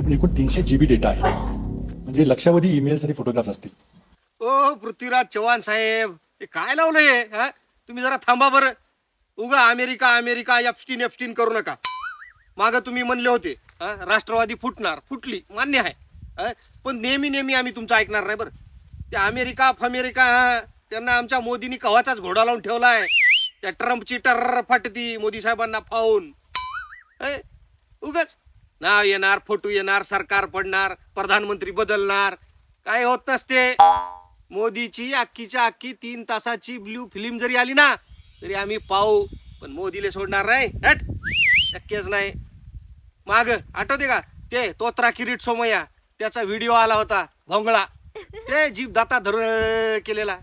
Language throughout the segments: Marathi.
पण एकूण 300 GB डेटा आहे, म्हणजे लक्षावधी ईमेल्स आणि फोटोग्राफ्स असतील. ओ पृथ्वीराज चव्हाण साहेब, हे काय लावलंय हा? तुम्ही जरा थांबा बरं. उगा अमेरिका अमेरिका एप्स्टीन एप्स्टीन करू नका. मागं तुम्ही म्हणले होते राष्ट्रवादी फुटणार, फुटली, मान्य आहे. पण नेहमी नेहमी आम्ही तुमचं ऐकणार नाही बरं. ते अमेरिका त्यांना आमच्या मोदींनी कव्हाचाच घोडा लावून ठेवलाय. त्या ट्रम्पची टर्र फाटती मोदी साहेबांना फावून. उगाच नाव येणार, फोटो येणार, सरकार पडणार, प्रधानमंत्री बदलणार, काय होत नसते. मोदीची अख्खीच्या अख्खी 3 तासाची ब्ल्यू फिल्म जरी आली ना तरी आम्ही पाहू, पण मोदीले सोडणार नाही. हट, शक्यच नाही. माग आठवते का ते तोत्रा किरीट सोमय्या, त्याचा व्हिडिओ आला होता भोंगळा, ते जीभ दाता धरून केलेला.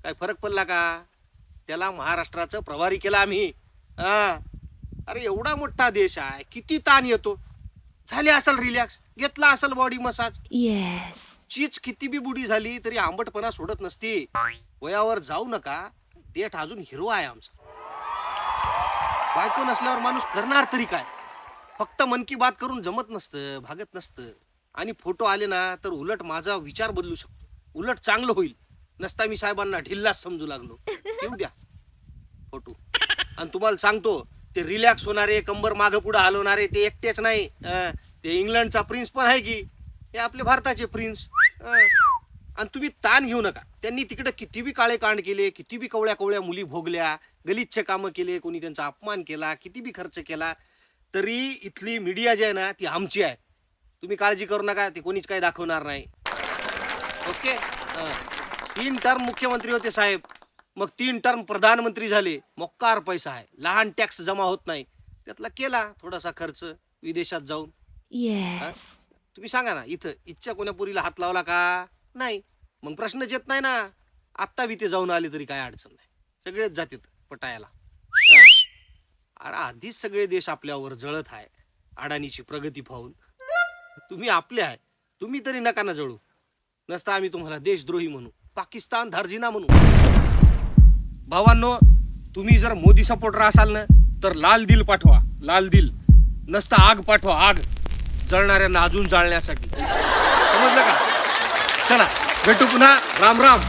काय फरक पडला का? त्याला महाराष्ट्राचं प्रभारी केलं आम्ही. अरे एवढा मोठा देश आहे, किती ताण येतो. झाले असेल रिलॅक्स, घेतला असेल बॉडी मसाज. चीच किती बी बुडी झाली तरी आंबटपणा सोडत नसते. वयावर जाऊ नका, देठ अजून हिरवा आहे आमचा. बायको नसल्यावर माणूस करणार तरी काय? फक्त मन की बात करून जमत नसतं, भागत नसतं. आणि फोटो आले ना तर उलट माझा विचार बदलू शकतो, उलट चांगलं होईल. नसता मी साहेबांना ढिल्लाच समजू लागलो. येऊ द्या फोटो. आणि तुम्हाला सांगतो, ते रिलॅक्स होणारे, कंबर मागं पुढे हलवणारे ते एकटेच नाही, ते इंग्लंडचा प्रिन्स पण आहे की, हे आपले भारताचे प्रिन्स. आणि तुम्ही ताण घेऊ नका. त्यांनी तिकडे किती बी काळे कांड केले, किती बी कवळ्या कवळ्या मुली भोगल्या, गलिच्छ कामं केले, कोणी त्यांचा अपमान केला, किती बी खर्च केला, तरी इथली मीडिया जी आहे ना ती आमची आहे. तुम्ही काळजी करू नका, ते कोणीच काही दाखवणार नाही. ओके. 3 टर्म मुख्यमंत्री होते साहेब, मग 3 टर्म प्रधानमंत्री झाले. मोक्कार पैसा आहे, लहान टॅक्स जमा होत नाही, त्यातला केला थोडासा खर्च विदेशात जाऊन. तुम्ही सांगा ना, इथं इच्छा कोण्या पुरीला हात लावला का? नाही. मग प्रश्नच येत नाही ना. आत्ता बी ते जाऊन आले तरी काय अडचण नाही, सगळेच जातात पटायला. अरे आधीच सगळे देश आपल्यावर जळत आहे अडाणीची प्रगती पाहून. तुम्ही आपले आहे, तुम्ही तरी नका ना जळू. नसता आम्ही तुम्हाला देशद्रोही म्हणू, पाकिस्तान धार्जिना म्हणू. भावांनो, तुम्ही जर मोदी सपोर्टर असाल ना तर लाल दिल पाठवा, लाल दिल. नसता आग पाठवा, आग, जळणाऱ्यांना अजून जाळण्यासाठी. समजलं का? चला भेटू पुन्हा. राम राम.